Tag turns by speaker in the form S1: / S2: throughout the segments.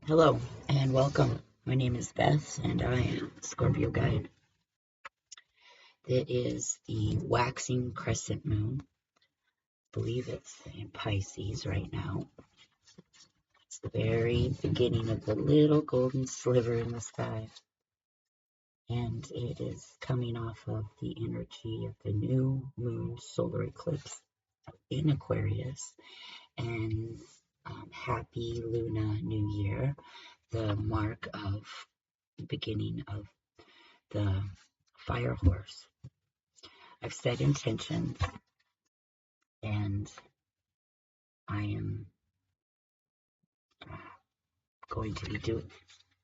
S1: Hello and welcome. My name is Beth and I am Scorpio Guide. It is the waxing crescent moon. I believe it's in Pisces right now. It's the very beginning of the little golden sliver in the sky. And it is coming off of the energy of the new moon solar eclipse in Aquarius. And happy Luna New Year, the mark of the beginning of the fire horse. I've set intentions and I am going to be doing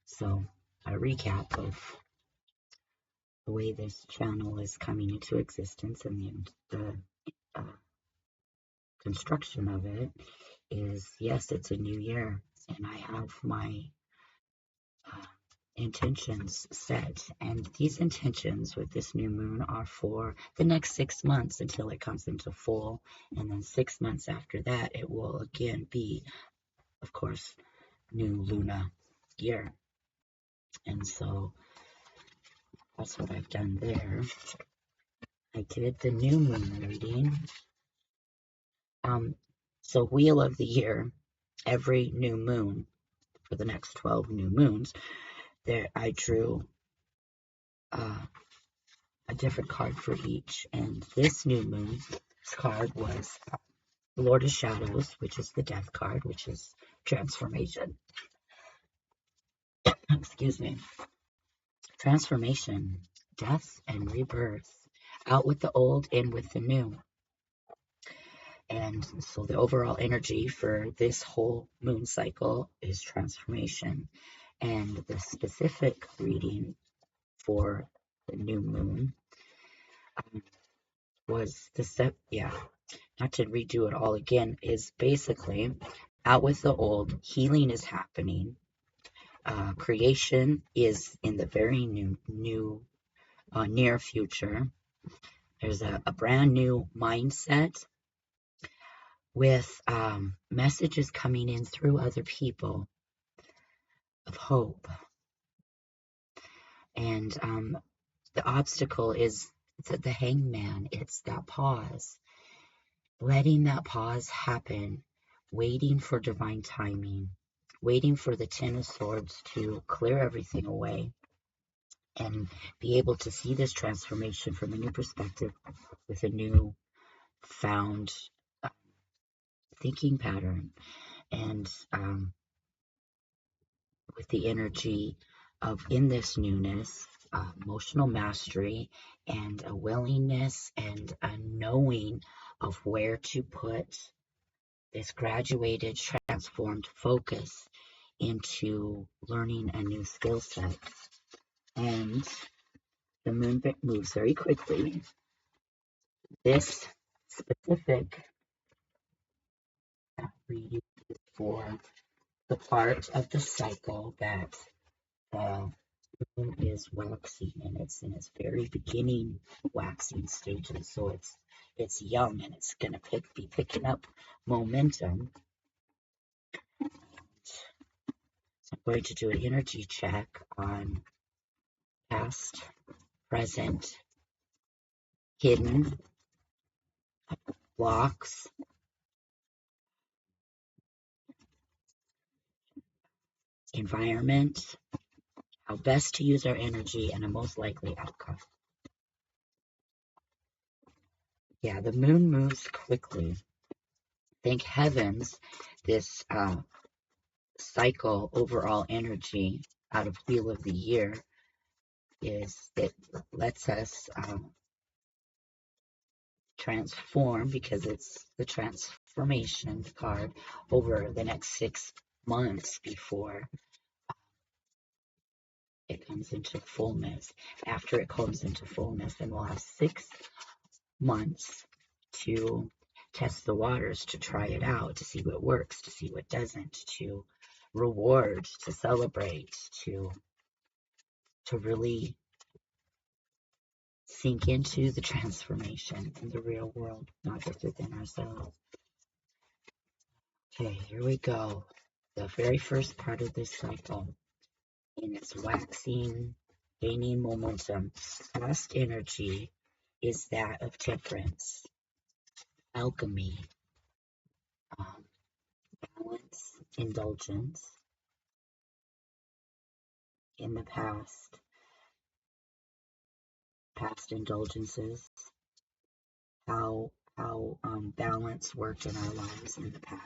S1: so a recap of the way this channel is coming into existence and the uh, construction of it is, yes, it's a new year and I have my uh, intentions set, and these intentions with this new moon are for the next 6 months until it comes into full, and then 6 months after that it will again be, of course, new Luna year. And so that's what I've done there. I did the new moon reading. So wheel of the year, every new moon for the next 12 new moons, there I drew a different card for each. And this new moon card was Lord of Shadows, which is the death card, which is transformation. Excuse me. Transformation, death and rebirth. Out with the old, in with the new. And so the overall energy for this whole moon cycle is transformation. And the specific reading for the new moon was not to redo it all again, is basically out with the old, healing is happening. Creation is in the very near future. There's a brand new mindset with messages coming in through other people of hope. And the obstacle is the hangman. It's that pause, letting that pause happen, waiting for divine timing, waiting for the Ten of Swords to clear everything away and be able to see this transformation from a new perspective with a new found thinking pattern. And with the energy of, in this newness, emotional mastery and a willingness and a knowing of where to put this graduated, transformed focus into learning a new skill set. And the moon moves very quickly. This specific reading is for the part of the cycle that the moon is waxing, and it's in its very beginning waxing stages. So it's young and it's going to be picking up momentum. So I'm going to do an energy check on past, present, hidden blocks, environment, how best to use our energy, and a most likely outcome. Yeah, the moon moves quickly. Thank heavens this cycle overall energy out of Wheel of the Year it lets us transform, because it's the transformation card, over the next 6 months before it comes into fullness. After it comes into fullness, then we'll have 6 months to test the waters, to try it out, to see what works, to see what doesn't, to reward, to celebrate, to really sink into the transformation in the real world, not just within ourselves. Okay, here we go. the very first part of this cycle, in its waxing, gaining momentum, past energy is that of temperance, alchemy, um, balance, indulgence. In the past indulgences, how balance worked in our lives in the past.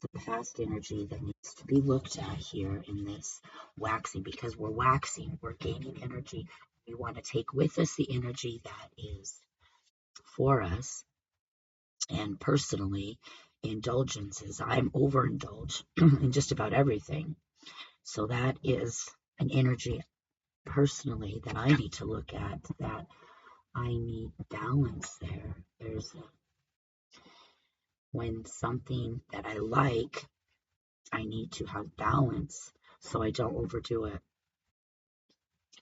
S1: The past energy that needs to be looked at here in this waxing, because we're waxing, we're gaining energy. We want to take with us the energy that is for us. And personally, indulgences, I'm overindulged in just about everything. So that is an energy personally that I need to look at, that I need balance there. When something that I like, I need to have balance so I don't overdo it.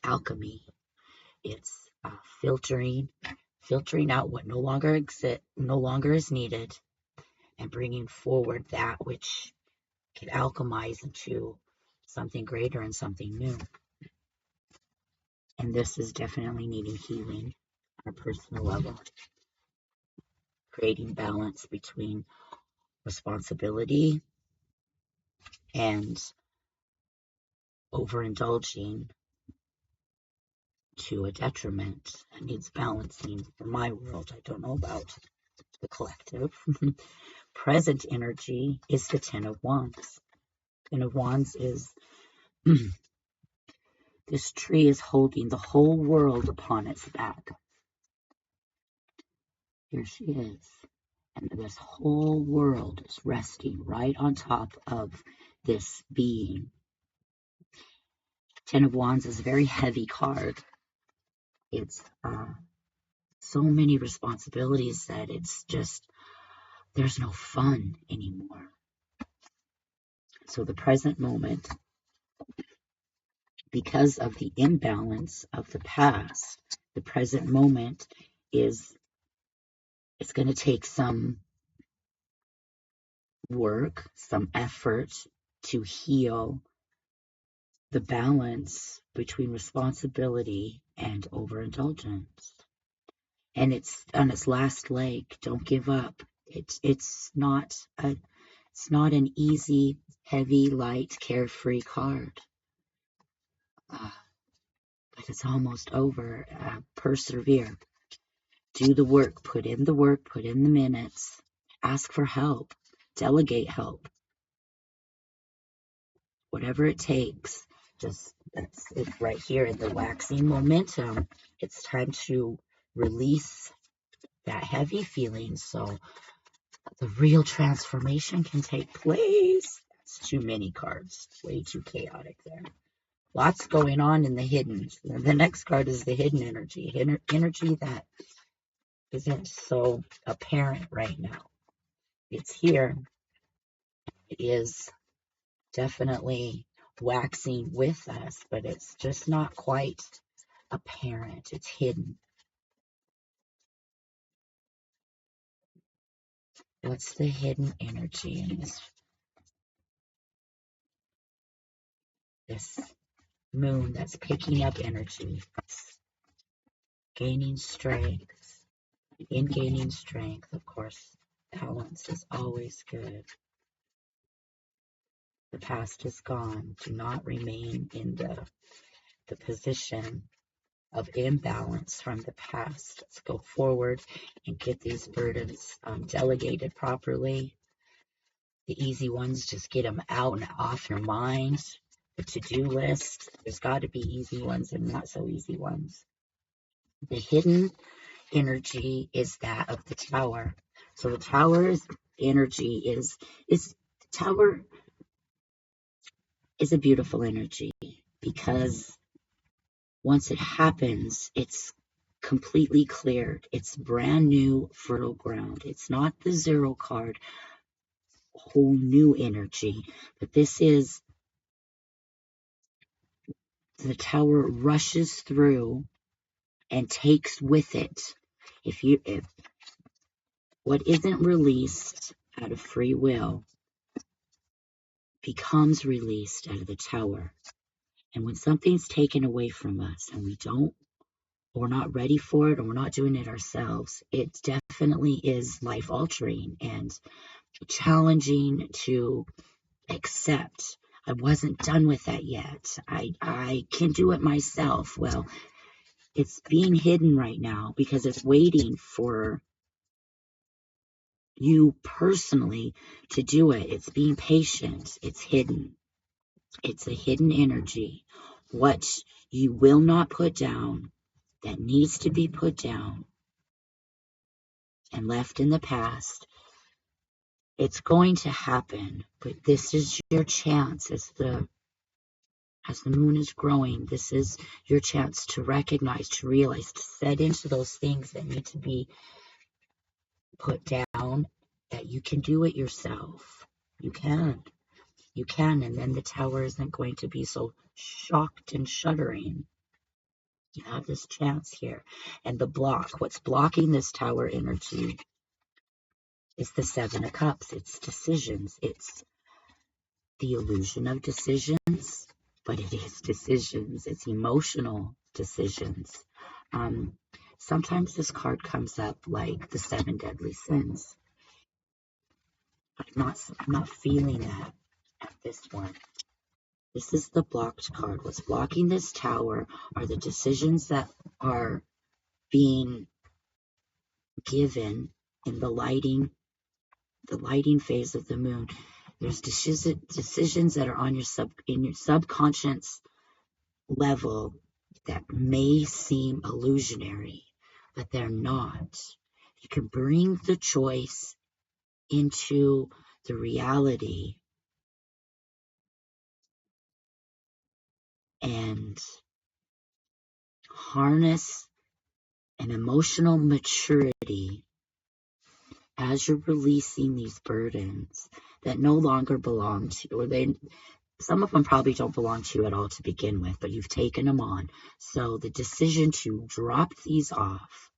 S1: Alchemy, it's filtering out what no longer is needed, and bringing forward that which can alchemize into something greater and something new. And this is definitely needing healing on a personal level, creating balance between responsibility and overindulging to a detriment. That needs balancing for my world. I don't know about the collective. Present energy is the Ten of Wands. Ten of Wands is this tree is holding the whole world upon its back. Here she is. And this whole world is resting right on top of this being. Ten of Wands is a very heavy card. It's so many responsibilities that it's just, there's no fun anymore. So the present moment, because of the imbalance of the past, the present moment it's going to take some work, some effort to heal the balance between responsibility and overindulgence. And it's on its last leg. Don't give up. It's not an easy, heavy, light, carefree card. But it's almost over. Persevere. Do the work. Put in the work. Put in the minutes. Ask for help. Delegate help. Whatever it takes. That's it right here in the waxing momentum. It's time to release that heavy feeling so the real transformation can take place. That's too many cards. Way too chaotic there. Lots going on in the hidden. The next card is the hidden energy. Energy that isn't so apparent right now. It's here. It is definitely waxing with us, but it's just not quite apparent. It's hidden. What's the hidden energy in this moon that's picking up energy? It's gaining strength. In gaining strength, of course, balance is always good. The past is gone. Do not remain in the position of imbalance from the past. Let's go forward and get these burdens delegated properly. The easy ones, just get them out and off your mind. The to-do list, there's got to be easy ones and not so easy ones. The hidden energy is that of the Tower. So the Tower's energy is the Tower is a beautiful energy, because once it happens, it's completely cleared. It's brand new, fertile ground. It's not the Zero card, whole new energy, but this is the Tower rushes through and takes with it. If what isn't released out of free will, becomes released out of the tower. And when something's taken away from us and we're not ready for it, or we're not doing it ourselves, it definitely is life altering and challenging to accept. I wasn't done with that yet. I can do it myself. Well, it's being hidden right now because it's waiting for you personally to do it. It's being patient. It's hidden. It's a hidden energy. What you will not put down, that needs to be put down and left in the past, it's going to happen. But this is your chance as the moon is growing. This is your chance to recognize, to realize, to set into those things that need to be put down, that you can do it yourself. You can. You can, and then the tower isn't going to be so shocked and shuddering. You have this chance here. And the block, what's blocking this tower energy is the Seven of Cups. It's decisions. It's the illusion of decisions, but it is decisions. It's emotional decisions. Sometimes this card comes up like the Seven Deadly Sins. I'm not feeling that at this one. This is the blocked card. What's blocking this tower are the decisions that are being given in the lighting phase of the moon. There's decisions that are on in your subconscious level that may seem illusionary, but they're not. You can bring the choice into the reality and harness an emotional maturity as you're releasing these burdens that no longer belong to you, or some of them probably don't belong to you at all to begin with, but you've taken them on. So the decision to drop these off,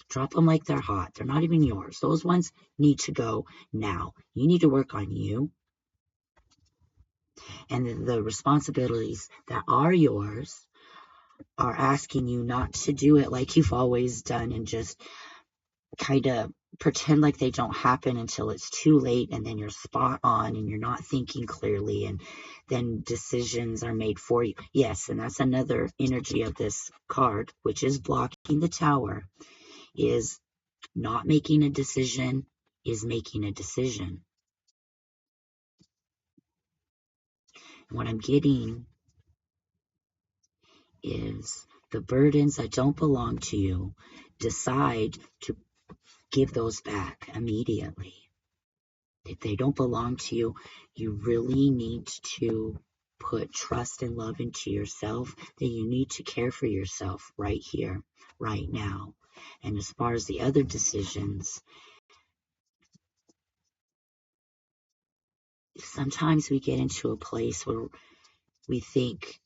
S1: drop them like they're hot, they're not even yours. Those ones need to go now. You need to work on you. And the responsibilities that are yours are asking you not to do it like you've always done and just kind of pretend like they don't happen until it's too late, and then you're spot on and you're not thinking clearly, and then decisions are made for you. Yes, and that's another energy of this card, which is blocking the tower, is not making a decision, is making a decision. And what I'm getting is the burdens that don't belong to you, decide to give those back immediately. If they don't belong to you, you really need to put trust and love into yourself, that you need to care for yourself right here, right now. And as far as the other decisions, sometimes we get into a place where we think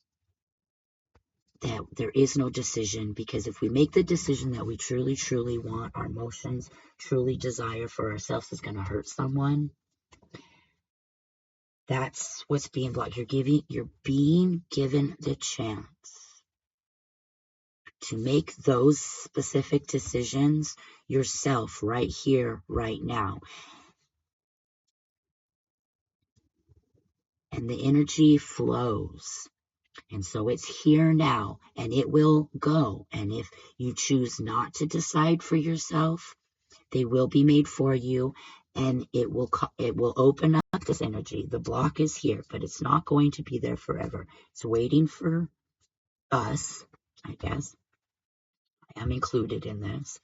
S1: that there is no decision, because if we make the decision that we truly, truly want, our emotions truly desire for ourselves is going to hurt someone. That's what's being blocked. You're being given the chance to make those specific decisions yourself right here, right now. And the energy flows. And so it's here now, and it will go. And if you choose not to decide for yourself, they will be made for you, and it will open up this energy. The block is here, but it's not going to be there forever. It's waiting for us, I guess. I am included in this.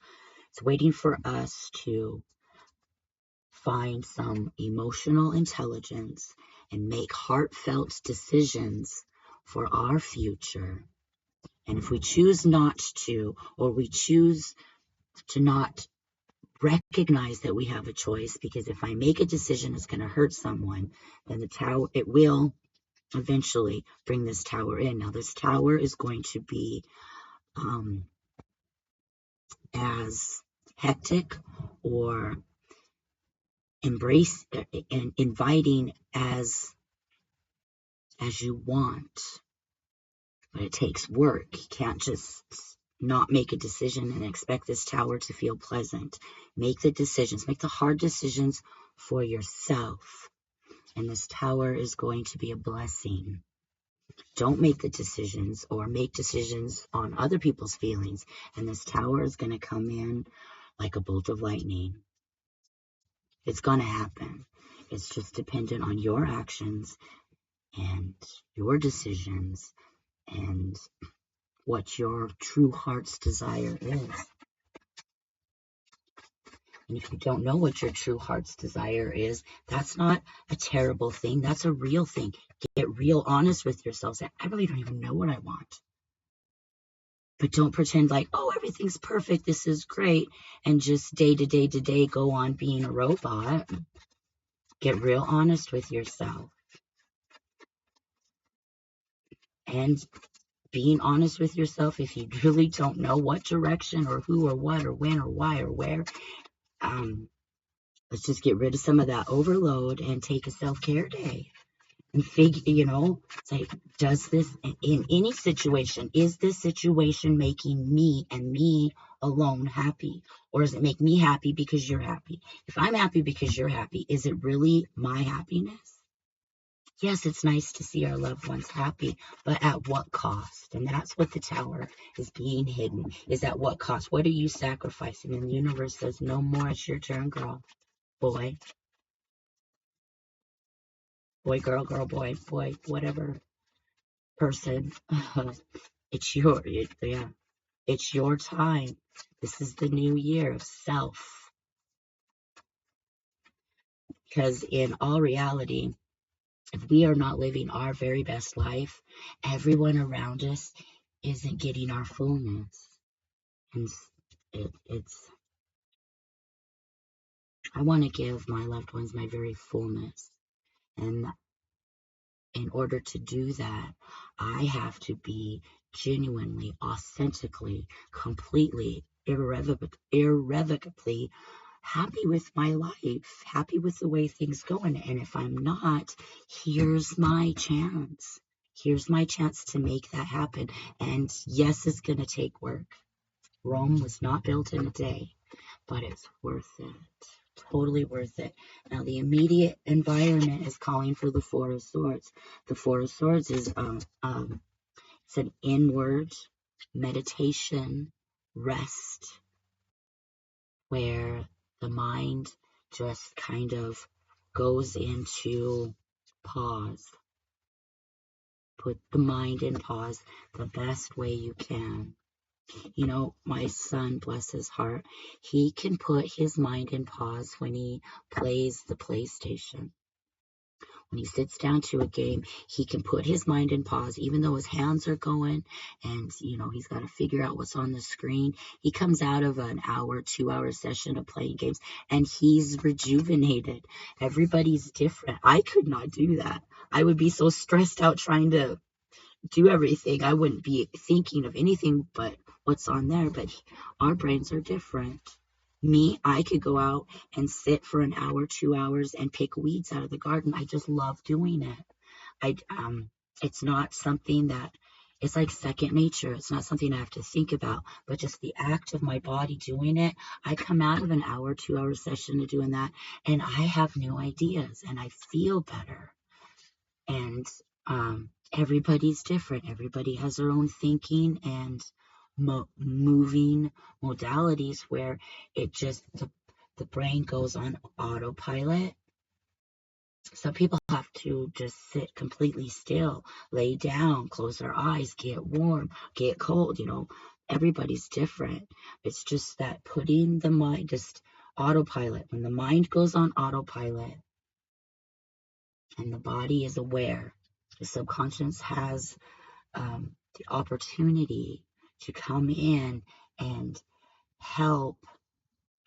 S1: It's waiting for us to find some emotional intelligence and make heartfelt decisions for our future. And if we choose not to, or we choose to not recognize that we have a choice, because if I make a decision it's going to hurt someone, then it will eventually bring this tower in. Now this tower is going to be as hectic or embrace and inviting as you want, but it takes work. You can't just not make a decision and expect this tower to feel pleasant. Make the decisions, make the hard decisions for yourself, and this tower is going to be a blessing. Don't make the decisions or make decisions on other people's feelings, and this tower is going to come in like a bolt of lightning. It's going to happen. It's just dependent on your actions and your decisions and what your true heart's desire is. And if you don't know what your true heart's desire is, that's not a terrible thing. That's a real thing. Get real honest with yourself. Say, I really don't even know what I want. But don't pretend like, oh, everything's perfect. This is great. And just day to day go on being a robot. Get real honest with yourself. And being honest with yourself, if you really don't know what direction or who or what or when or why or where, let's just get rid of some of that overload and take a self-care day. And figure, say, does this, in any situation, is this situation making me and me alone happy? Or does it make me happy because you're happy? If I'm happy because you're happy, is it really my happiness? Yes, it's nice to see our loved ones happy, but at what cost? And that's what the tower is being hidden, is at what cost? What are you sacrificing? And the universe says, no more, it's your turn, girl, boy, girl, boy, whatever person. It's it's your time. This is the new year of self. Because in all reality, if we are not living our very best life, everyone around us isn't getting our fullness. And I want to give my loved ones my very fullness. And in order to do that, I have to be genuinely, authentically, completely, irrevocably happy with my life, happy with the way things go. And if I'm not, here's my chance. Here's my chance to make that happen. And yes, it's going to take work. Rome was not built in a day, but it's worth it. Totally worth it. Now, the immediate environment is calling for the Four of Swords. The Four of Swords is it's an inward meditation, rest, where the mind just kind of goes into pause. Put the mind in pause the best way you can. My son, bless his heart, he can put his mind in pause when he plays the PlayStation. When he sits down to a game, he can put his mind in pause, even though his hands are going and, he's got to figure out what's on the screen. He comes out of an hour, 2-hour session of playing games and he's rejuvenated. Everybody's different. I could not do that. I would be so stressed out trying to do everything. I wouldn't be thinking of anything but what's on there, but our brains are different. Me, I could go out and sit for an hour, 2 hours and pick weeds out of the garden. I just love doing it. It's not something that, it's like second nature. It's not something I have to think about, but just the act of my body doing it. I come out of an hour, 2-hour session of doing that and I have new ideas and I feel better. And everybody's different. Everybody has their own thinking and moving modalities where it just, the brain goes on autopilot. Some people have to just sit completely still, lay down, close their eyes, get warm, get cold. Everybody's different. It's just that putting the mind, just autopilot. When the mind goes on autopilot and the body is aware, the subconscious has the opportunity to come in and help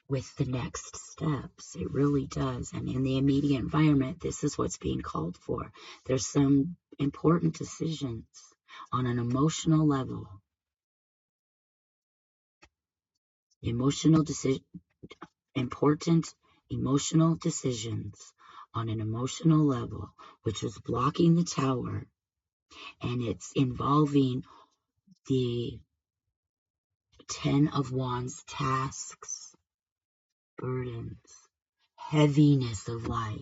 S1: with the next steps. It really does. And in the immediate environment, this is what's being called for. There's some important decisions on an emotional level. Emotional decision, important emotional decisions on an emotional level, which was blocking the tower, and it's involving the Ten of Wands tasks, burdens, heaviness of life.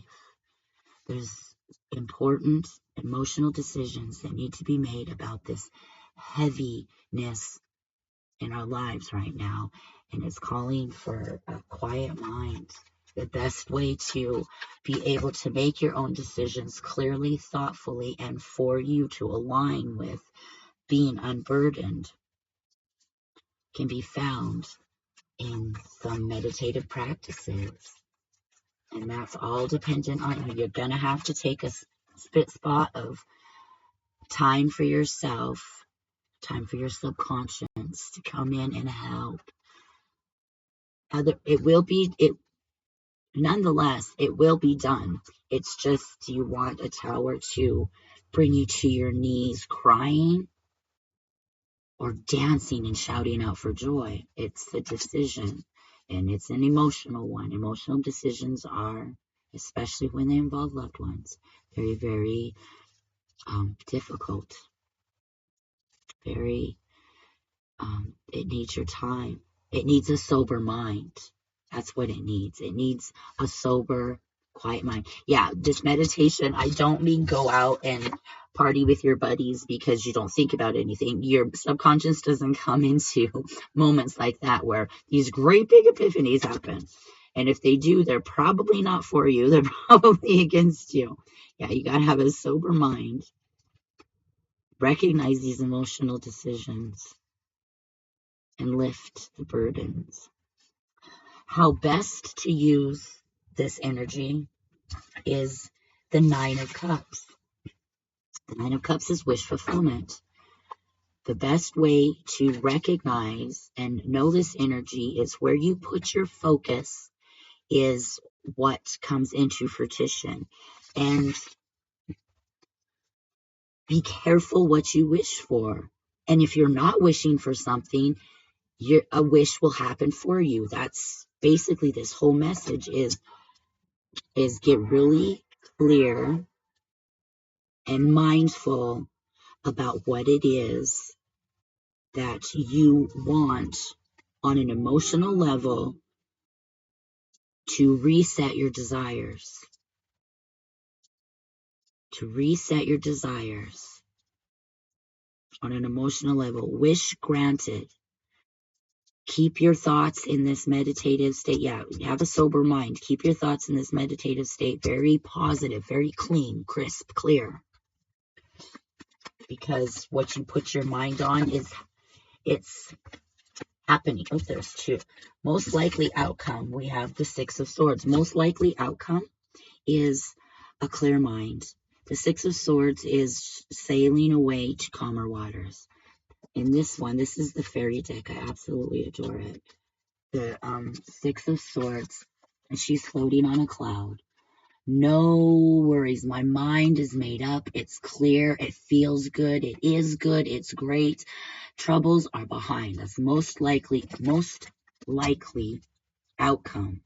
S1: There's important emotional decisions that need to be made about this heaviness in our lives right now, and it's calling for a quiet mind. The best way to be able to make your own decisions clearly, thoughtfully, and for you to align with being unburdened can be found in some meditative practices. And that's all dependent on you. You're going to have to take a spit spot of time for yourself, time for your subconscious to come in and help. Nonetheless, it will be done. It's just, do you want a tower to bring you to your knees crying or dancing and shouting out for joy? It's a decision, and it's an emotional one. Emotional decisions are, especially when they involve loved ones, very, very difficult. It needs your time. It needs a sober mind. That's what it needs. It needs a sober, quiet mind. Yeah, this meditation, I don't mean go out and party with your buddies because you don't think about anything. Your subconscious doesn't come into moments like that where these great big epiphanies happen. And if they do, they're probably not for you. They're probably against you. Yeah, you got to have a sober mind. Recognize these emotional decisions and lift the burdens. How best to use this energy is the Nine of Cups. The Nine of Cups is wish fulfillment. The best way to recognize and know this energy is where you put your focus is what comes into fruition. And be careful what you wish for. And if you're not wishing for something, a wish will happen for you. That's basically this whole message is get really clear and mindful about what it is that you want on an emotional level to reset your desires. To reset your desires on an emotional level. Wish granted. Keep your thoughts in this meditative state. Yeah, have a sober mind. Keep your thoughts in this meditative state very positive, very clean, crisp, clear. Because what you put your mind on it's happening. Oh, there's two. Most likely outcome. We have the Six of Swords. Most likely outcome is a clear mind. The Six of Swords is sailing away to calmer waters. In this one, this is the fairy deck. I absolutely adore it. The Six of Swords, and she's floating on a cloud. No worries. My mind is made up. It's clear. It feels good. It is good. It's great. Troubles are behind. That's most likely outcome.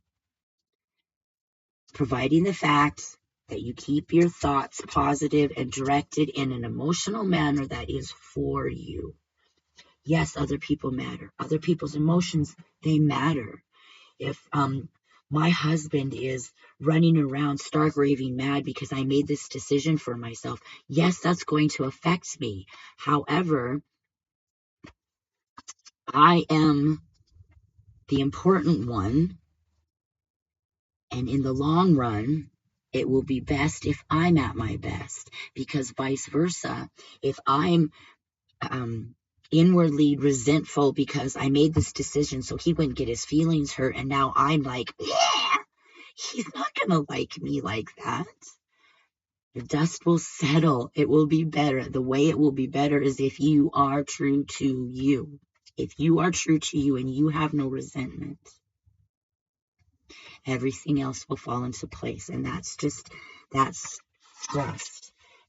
S1: Providing the fact that you keep your thoughts positive and directed in an emotional manner that is for you. Yes, other people matter. Other people's emotions, they matter. If my husband is running around stark raving mad because I made this decision for myself, yes, that's going to affect me. However, I am the important one, and in the long run, it will be best if I'm at my best, because vice versa, if I'm inwardly resentful because I made this decision so he wouldn't get his feelings hurt, and now I'm like, yeah, he's not gonna like me like that. The dust will settle. It will be better. The way it will be better is if you are true to you. If you are true to you and you have no resentment, everything else will fall into place. And that's trust.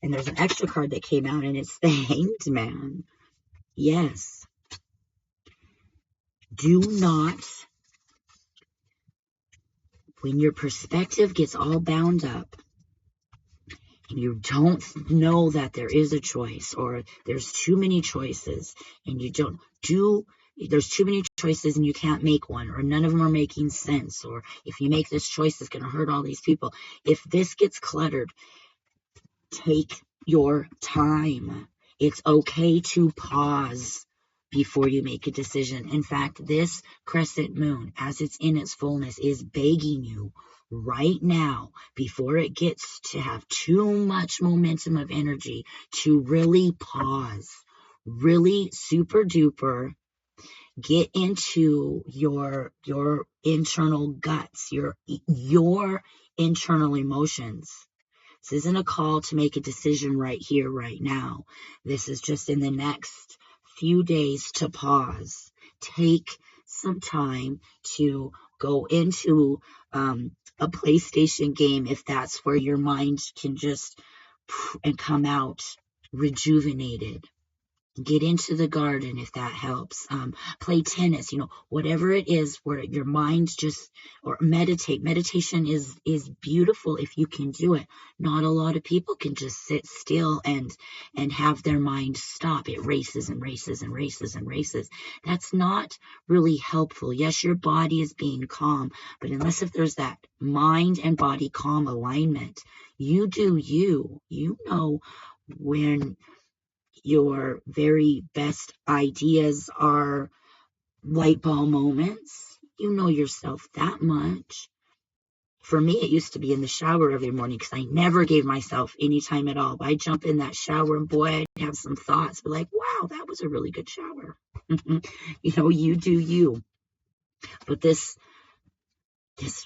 S1: And there's an extra card that came out, and it's the Hanged Man. Yes. Do not when your perspective gets all bound up and you don't know that there is a choice, or there's too many choices and there's too many choices and you can't make one, or none of them are making sense, or if you make this choice, it's going to hurt all these people. If this gets cluttered, take your time. It's okay to pause before you make a decision. In fact, this crescent moon, as it's in its fullness, is begging you right now, before it gets to have too much momentum of energy, to really pause, really super duper get into your internal guts, your internal emotions. This isn't a call to make a decision right here, right now. This is just in the next few days to pause. Take some time to go into a PlayStation game, if that's where your mind can just and come out rejuvenated. Get into the garden if that helps. Play tennis, whatever it is where your mind just, or meditate. Meditation is beautiful if you can do it. Not a lot of people can just sit still and have their mind stop. It races and races and races and races. That's not really helpful. Yes, your body is being calm, but unless if there's that mind and body calm alignment, you do you. You know when your very best ideas are light bulb moments. You know yourself that much. For me, it used to be in the shower every morning because I never gave myself any time at all. But I'd jump in that shower and boy, I'd have some thoughts. But like, wow, that was a really good shower. You do you. But this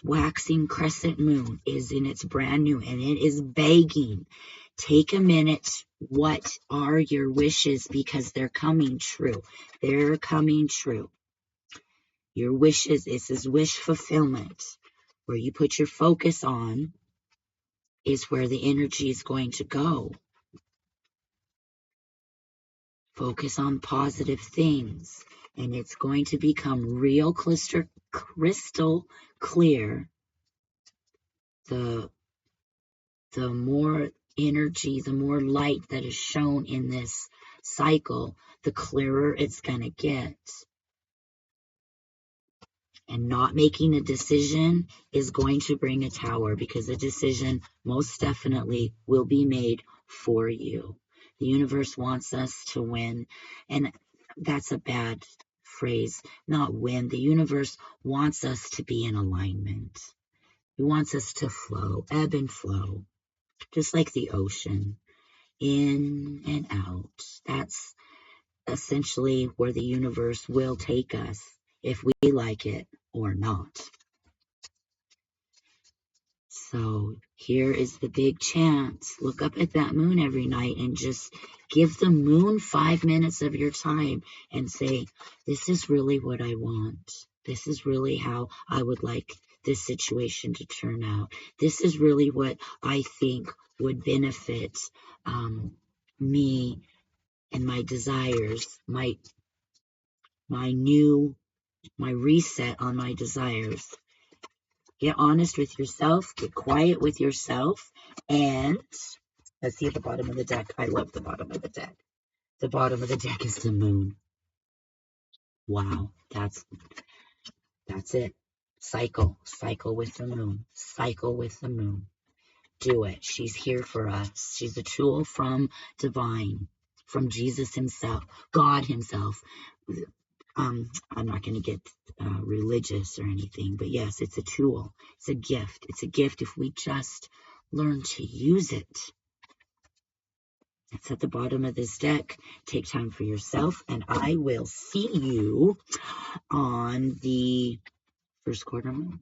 S1: waxing crescent moon is in its brand new, and it is begging. Take a minute. What are your wishes? Because they're coming true. They're coming true. Your wishes, this is wish fulfillment. Where you put your focus on is where the energy is going to go. Focus on positive things, and it's going to become real crystal clear. The more energy, the more light that is shown in this cycle, the clearer it's going to get. And not making a decision is going to bring a tower, because a decision most definitely will be made for you. The universe wants us to win, and that's a bad phrase, not win. The universe wants us to be in alignment. It wants us to flow, ebb and flow, just like the ocean, in and out. That's essentially where the universe will take us, if we like it or not. So here is the big chance. Look up at that moon every night and just give the moon 5 minutes of your time and say, this is really what I want. This is really how I would like this situation to turn out. This is really what I think would benefit me and my desires, my reset on my desires. Get honest with yourself, get quiet with yourself, and let's see at the bottom of the deck. I love the bottom of the deck. The bottom of the deck is the moon. Wow, that's it. Cycle with the moon. Cycle with the moon. Do it. She's here for us. She's a tool from divine, from Jesus himself, God himself. I'm not going to get religious or anything, but yes, it's a tool. It's a gift. It's a gift if we just learn to use it. It's at the bottom of this deck. Take time for yourself, and I will see you on the first quarter moon.